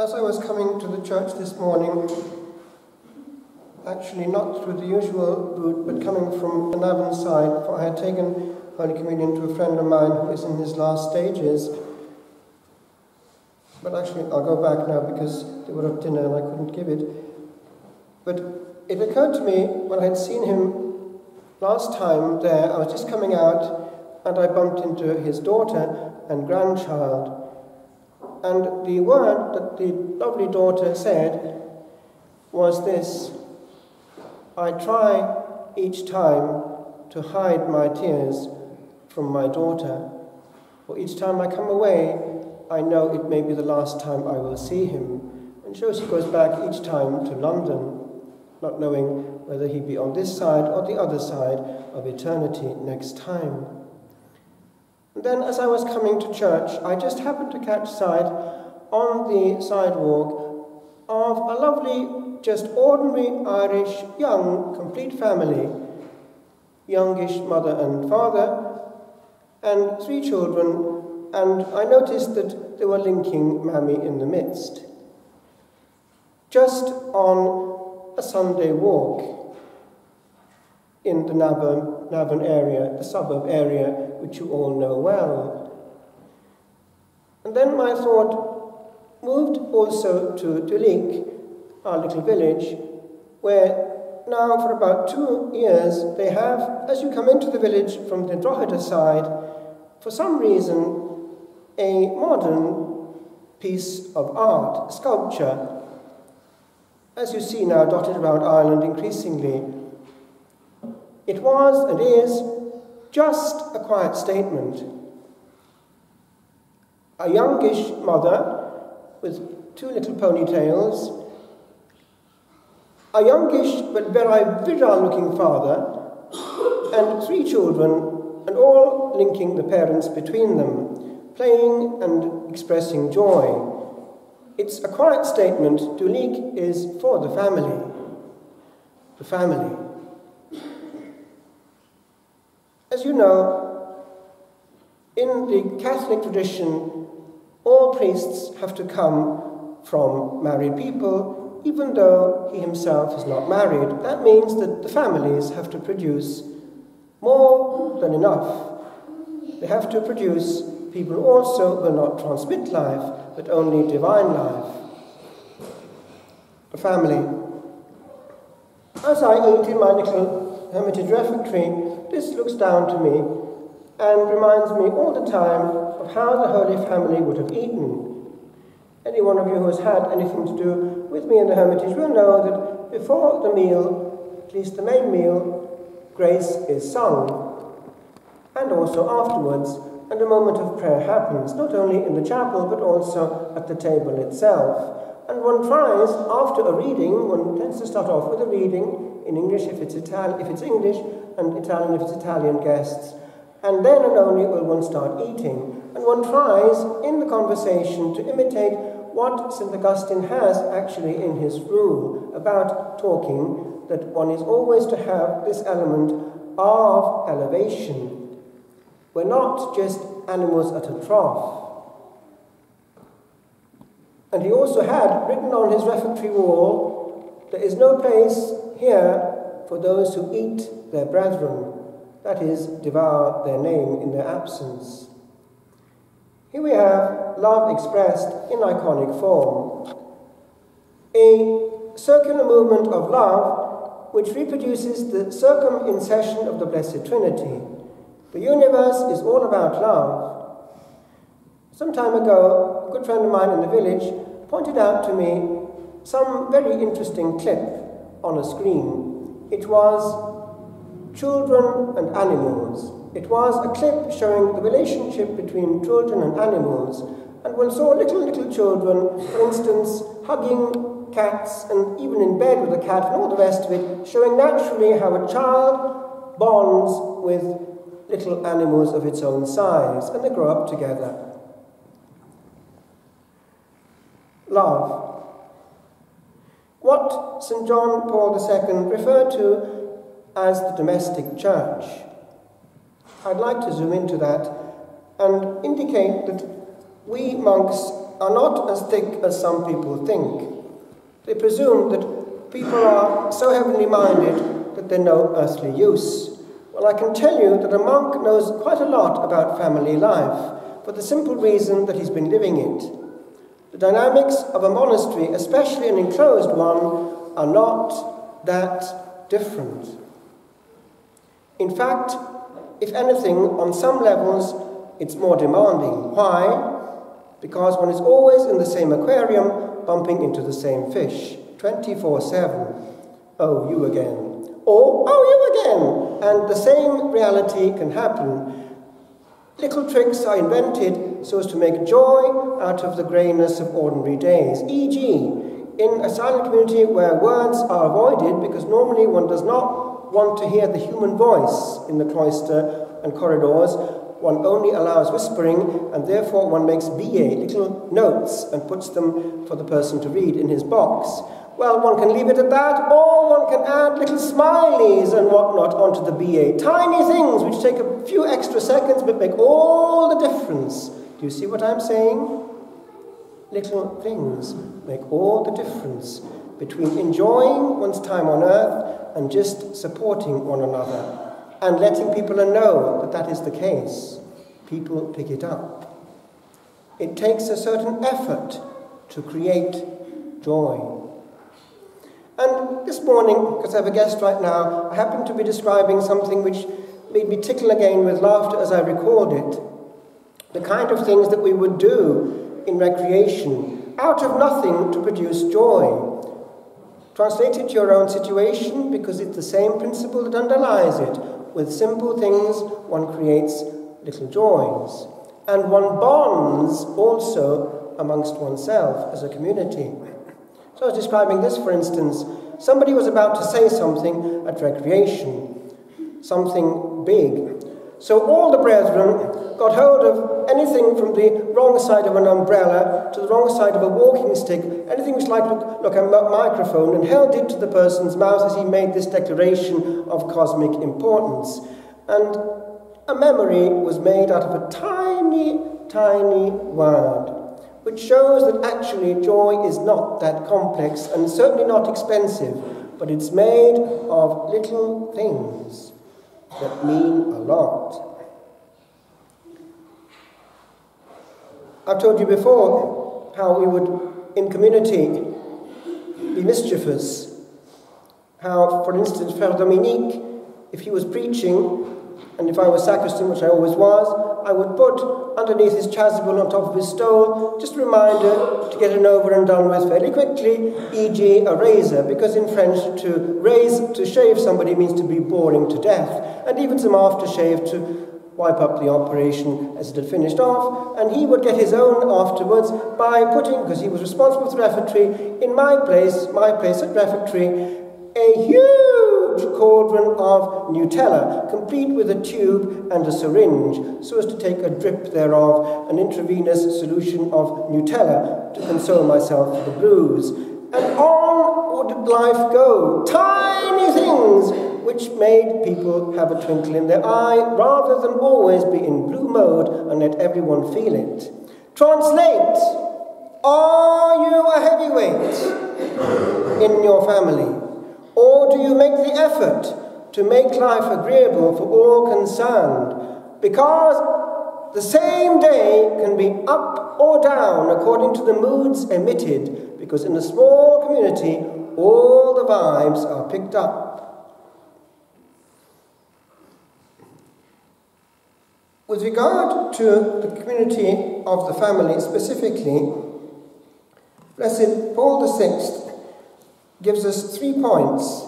As I was coming to the church this morning, actually not through the usual route, but coming from the Navan side, for I had taken Holy Communion to a friend of mine who is in his last stages. But actually, I'll go back now because they were at dinner and I couldn't give it. But it occurred to me when I had seen him last time there, I was just coming out and I bumped into his daughter and grandchild. And the word that the lovely daughter said was this: I try each time to hide my tears from my daughter, for each time I come away, I know it may be the last time I will see him. And so she goes back each time to London, not knowing whether he'd be on this side or the other side of eternity next time. And then as I was coming to church, I just happened to catch sight on the sidewalk of a lovely, just ordinary Irish young, complete family, youngish mother and father, and 3 children, and I noticed that they were linking Mammy in the midst. Just on a Sunday walk in the Navan area, the suburb area, which you all know well. And then my thought moved also to Duleek, our little village, where now for about 2 years they have, as you come into the village from the Drogheda side, for some reason, a modern piece of art, sculpture, as you see now dotted around Ireland increasingly. It was and is just a quiet statement. A youngish mother with 2 little ponytails, a youngish but very virile looking father, and 3 children, and all linking the parents between them, playing and expressing joy. It's a quiet statement. Duleek is for the family. The family. As you know, in the Catholic tradition, all priests have to come from married people, even though he himself is not married. That means that the families have to produce more than enough. They have to produce people also who will not transmit life, but only divine life. The family. As I eat in my little hermitage refectory, this looks down to me and reminds me all the time of how the Holy Family would have eaten. Any one of you who has had anything to do with me in the hermitage will know that before the meal, at least the main meal, grace is sung, and also afterwards, and a moment of prayer happens, not only in the chapel, but also at the table itself. And one tries, after a reading, one tends to start off with a reading, in English if it's English, and Italian if it's Italian guests, and then and only will one start eating. And one tries, in the conversation, to imitate what St. Augustine has actually in his rule about talking, that one is always to have this element of elevation. We're not just animals at a trough. And he also had written on his refectory wall, there is no place here for those who eat their brethren, that is, devour their name in their absence. Here we have love expressed in iconic form. A circular movement of love which reproduces the circumincession of the Blessed Trinity. The universe is all about love. Some time ago, a good friend of mine in the village pointed out to me some very interesting clip on a screen. It was children and animals. It was a clip showing the relationship between children and animals. And one saw little children, for instance, hugging cats and even in bed with a cat and all the rest of it, showing naturally how a child bonds with little animals of its own size, and they grow up together. Love. What St. John Paul II referred to as the domestic church. I'd like to zoom into that and indicate that we monks are not as thick as some people think. They presume that people are so heavenly minded that they're no earthly use. Well, I can tell you that a monk knows quite a lot about family life, for the simple reason that he's been living it. The dynamics of a monastery, especially an enclosed one, are not that different. In fact, if anything, on some levels, it's more demanding. Why? Because one is always in the same aquarium, bumping into the same fish, 24/7. Oh, you again. Or, oh, you again. And the same reality can happen. Little tricks are invented so as to make joy out of the greyness of ordinary days. E.g., in a silent community where words are avoided because normally one does not want to hear the human voice in the cloister and corridors, one only allows whispering, and therefore one makes BA, little notes, and puts them for the person to read in his box. Well, one can leave it at that, or one can add little smileys and whatnot onto the BA. Tiny things which take a few extra seconds but make all the difference. Do you see what I'm saying? Little things make all the difference between enjoying one's time on earth and just supporting one another and letting people know that that is the case. People pick it up. It takes a certain effort to create joy. And this morning, because I have a guest right now, I happen to be describing something which made me tickle again with laughter as I recalled it. The kind of things that we would do in recreation, out of nothing to produce joy. Translate it to your own situation, because it's the same principle that underlies it. With simple things, one creates little joys. And one bonds also amongst oneself as a community. So I was describing this, for instance. Somebody was about to say something at recreation, something big. So all the brethren got hold of anything from the wrong side of an umbrella to the wrong side of a walking stick, anything which like look a microphone, and held it to the person's mouth as he made this declaration of cosmic importance. And a memory was made out of a tiny, tiny word, which shows that actually joy is not that complex and certainly not expensive, but it's made of little things that mean a lot. I've told you before how we would, in community, be mischievous. How, for instance, Frère Dominique, if he was preaching, and if I was sacristan, which I always was, I would put underneath his chasuble on top of his stole just a reminder to get it over and done with fairly quickly, e.g. a razor, because in French to shave somebody means to be boring to death, and even some aftershave to wipe up the operation as it had finished off, and he would get his own afterwards by putting, because he was responsible for the refectory, in my place at refectory, a huge cauldron of Nutella, complete with a tube and a syringe, so as to take a drip thereof, an intravenous solution of Nutella, to console myself for the bruise. And on would life go. Tiny things which made people have a twinkle in their eye, rather than always be in blue mode and let everyone feel it. Translate. Are you a heavyweight in your family? Or do you make the effort to make life agreeable for all concerned? Because the same day can be up or down according to the moods emitted, because in a small community, all the vibes are picked up. With regard to the community of the family specifically, Blessed Paul VI gives us 3 points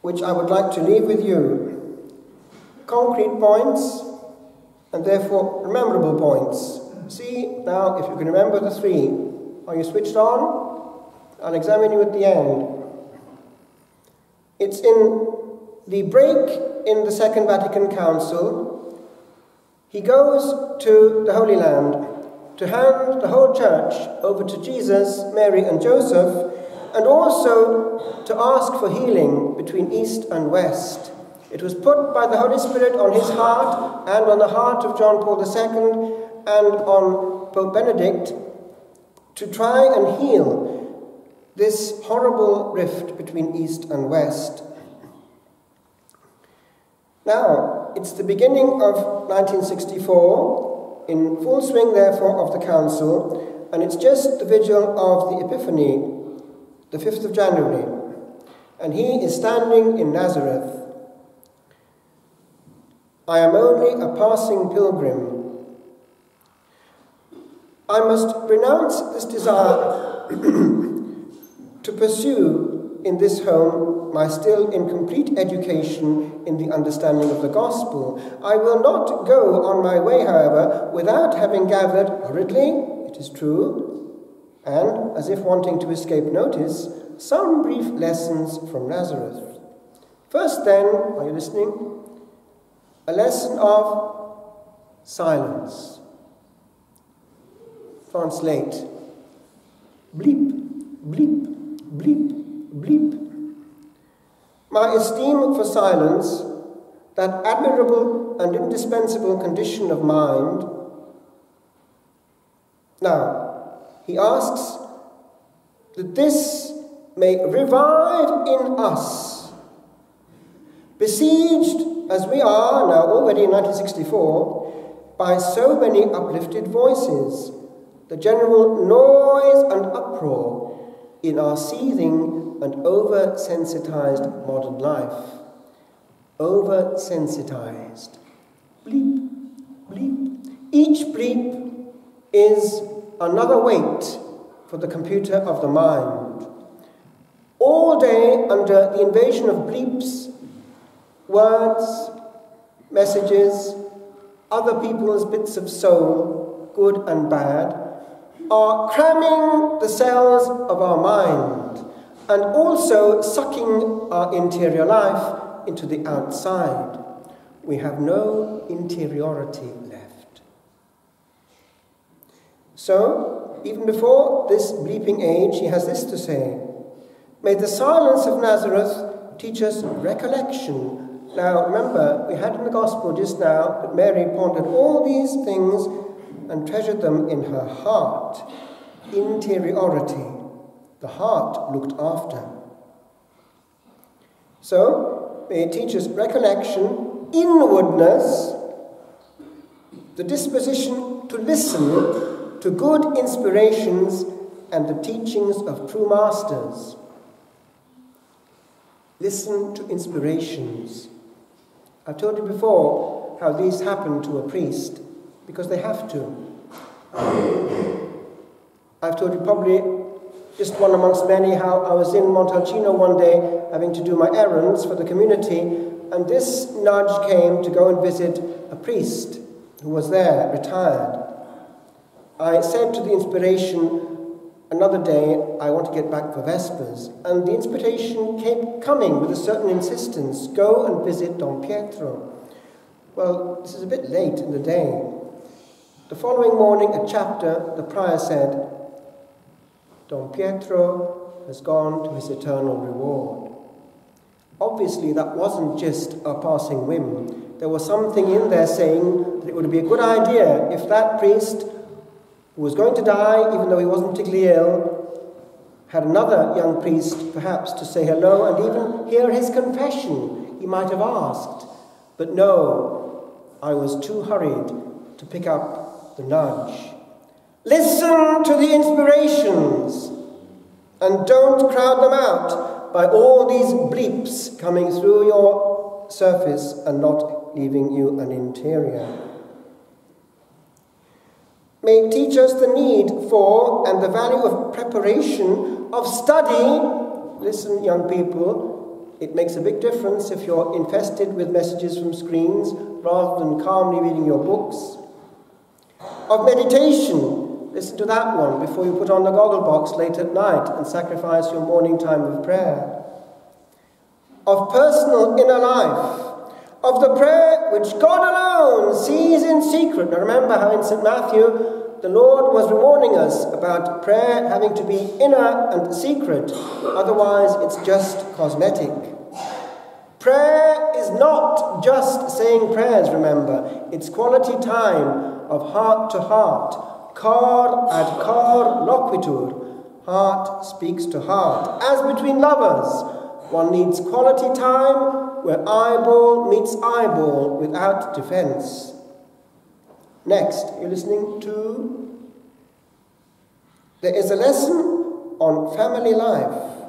which I would like to leave with you. Concrete points, and therefore rememberable points. See now if you can remember the 3. Are you switched on? I'll examine you at the end. It's in the break in the Second Vatican Council. He goes to the Holy Land to hand the whole church over to Jesus, Mary and Joseph, and also to ask for healing between East and West. It was put by the Holy Spirit on his heart and on the heart of John Paul II and on Pope Benedict to try and heal this horrible rift between East and West. Now, it's the beginning of 1964, in full swing, therefore, of the Council, and it's just the vigil of the Epiphany, the 5th of January, and he is standing in Nazareth. I am only a passing pilgrim. I must renounce this desire to pursue in this home my still incomplete education in the understanding of the gospel. I will not go on my way, however, without having gathered hurriedly, it is true, and, as if wanting to escape notice, some brief lessons from Nazareth. First then, are you listening? A lesson of silence. Translate. Bleep, bleep, bleep, bleep. My esteem for silence, that admirable and indispensable condition of mind. Now, he asks that this may revive in us, besieged as we are now already in 1964 by so many uplifted voices, the general noise and uproar in our seething and over-sensitized modern life. Over-sensitized. Bleep, bleep. Each bleep is another weight for the computer of the mind. All day under the invasion of bleeps, words, messages, other people's bits of soul, good and bad, are cramming the cells of our mind and also sucking our interior life into the outside. We have no interiority left. So, even before this bleeping age, he has this to say: may the silence of Nazareth teach us recollection. Now, remember, we had in the Gospel just now that Mary pondered all these things and treasured them in her heart. Interiority. The heart looked after. So, may it teach us recollection, inwardness, the disposition to listen to good inspirations and the teachings of true masters. Listen to inspirations. I've told you before how these happen to a priest, because they have to. I've told you probably just one amongst many how I was in Montalcino one day having to do my errands for the community, and this nudge came to go and visit a priest who was there, retired. I said to the inspiration, another day I want to get back for Vespers, and the inspiration kept coming with a certain insistence, go and visit Don Pietro. Well, this is a bit late in the day. The following morning at chapter, the prior said, Don Pietro has gone to his eternal reward. Obviously, that wasn't just a passing whim. There was something in there saying that it would be a good idea if that priest, who was going to die even though he wasn't particularly ill, had another young priest perhaps to say hello and even hear his confession. He might have asked. But no, I was too hurried to pick up the nudge. Listen to the inspirations and don't crowd them out by all these bleeps coming through your surface and not leaving you an interior. May it teach us the need for and the value of preparation, of study. Listen, young people, it makes a big difference if you're infested with messages from screens rather than calmly reading your books. Of meditation. Listen to that one before you put on the goggle box late at night and sacrifice your morning time of prayer. Of personal inner life. Of the prayer which God alone sees in secret. Now remember how in St. Matthew the Lord was warning us about prayer having to be inner and secret. Otherwise it's just cosmetic. Prayer is not just saying prayers, remember. It's quality time of heart to heart, Cor ad cor loquitur. Heart speaks to heart. As between lovers, one needs quality time where eyeball meets eyeball without defense. Next, you're listening to... There is a lesson on family life.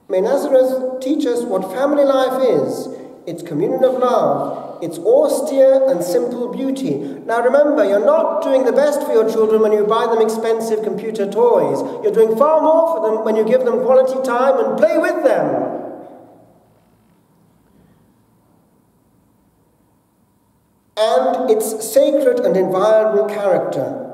May Nazareth teach us what family life is, its communion of love, its austere and simple beauty. Now remember, you're not doing the best for your children when you buy them expensive computer toys. You're doing far more for them when you give them quality time and play with them. And its sacred and inviolable character.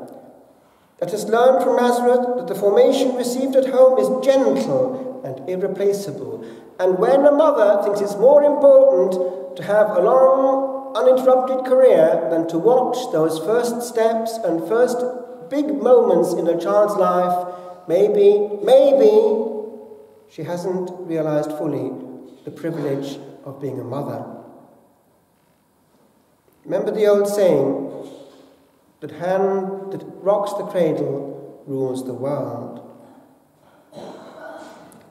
Let us learn from Nazareth that the formation received at home is gentle and irreplaceable. And when a mother thinks it's more important to have a long, uninterrupted career than to watch those first steps and first big moments in a child's life, maybe she hasn't realized fully the privilege of being a mother. Remember the old saying, that hand that rocks the cradle rules the world.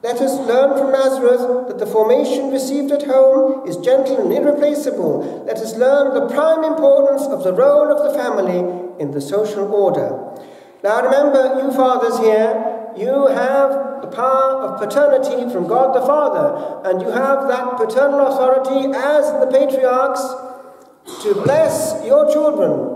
Let us learn from Nazareth that the formation received at home is gentle and irreplaceable. Let us learn the prime importance of the role of the family in the social order. Now remember, you fathers here, you have the power of paternity from God the Father, and you have that paternal authority, as in the patriarchs, to bless your children.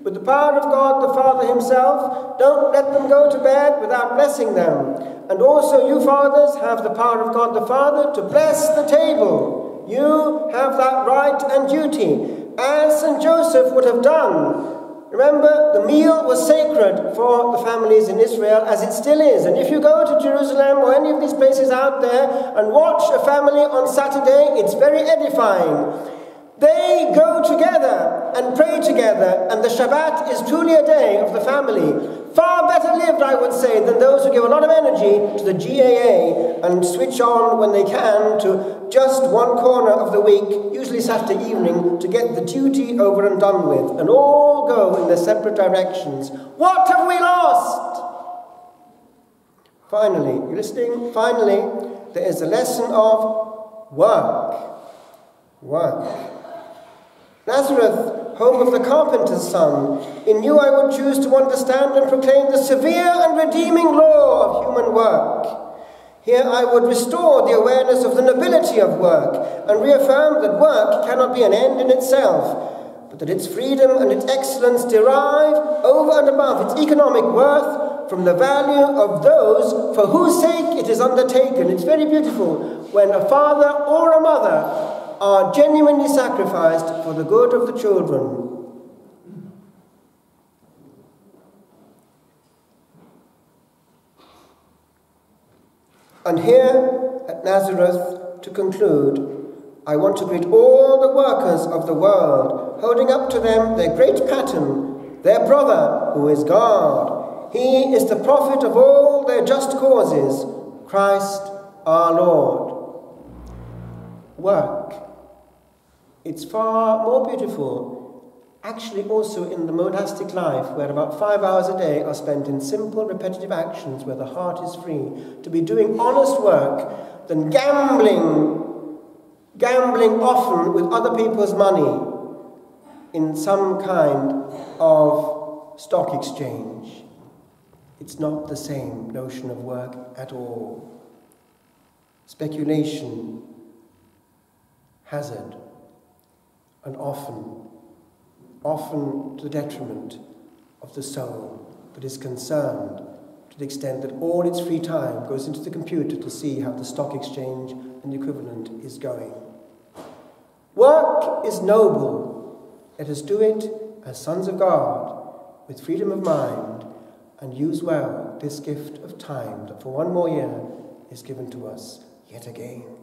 With the power of God the Father himself, don't let them go to bed without blessing them. And also you fathers have the power of God the Father to bless the table. You have that right and duty, as St. Joseph would have done. Remember, the meal was sacred for the families in Israel, as it still is. And if you go to Jerusalem or any of these places out there and watch a family on Saturday, it's very edifying. They go together and pray together, and the Shabbat is truly a day of the family. Far better lived, I would say, than those who give a lot of energy to the GAA and switch on when they can to just one corner of the week, usually Saturday evening, to get the duty over and done with, and all go in their separate directions. What have we lost? Finally, you listening? Finally, there is a lesson of work. Work. Nazareth, home of the carpenter's son, in you I would choose to understand and proclaim the severe and redeeming law of human work. Here I would restore the awareness of the nobility of work and reaffirm that work cannot be an end in itself, but that its freedom and its excellence derive over and above its economic worth from the value of those for whose sake it is undertaken. It's very beautiful when a father or a mother are genuinely sacrificed for the good of the children. And here at Nazareth, to conclude, I want to greet all the workers of the world, holding up to them their great pattern, their brother, who is God. He is the prophet of all their just causes, Christ our Lord. Work. It's far more beautiful, actually also in the monastic life, where about 5 hours a day are spent in simple, repetitive actions where the heart is free, to be doing honest work than gambling often with other people's money in some kind of stock exchange. It's not the same notion of work at all. Speculation, hazard, and often to the detriment of the soul that is concerned, to the extent that all its free time goes into the computer to see how the stock exchange and the equivalent is going. Work is noble. Let us do it as sons of God, with freedom of mind, and use well this gift of time that for one more year is given to us yet again.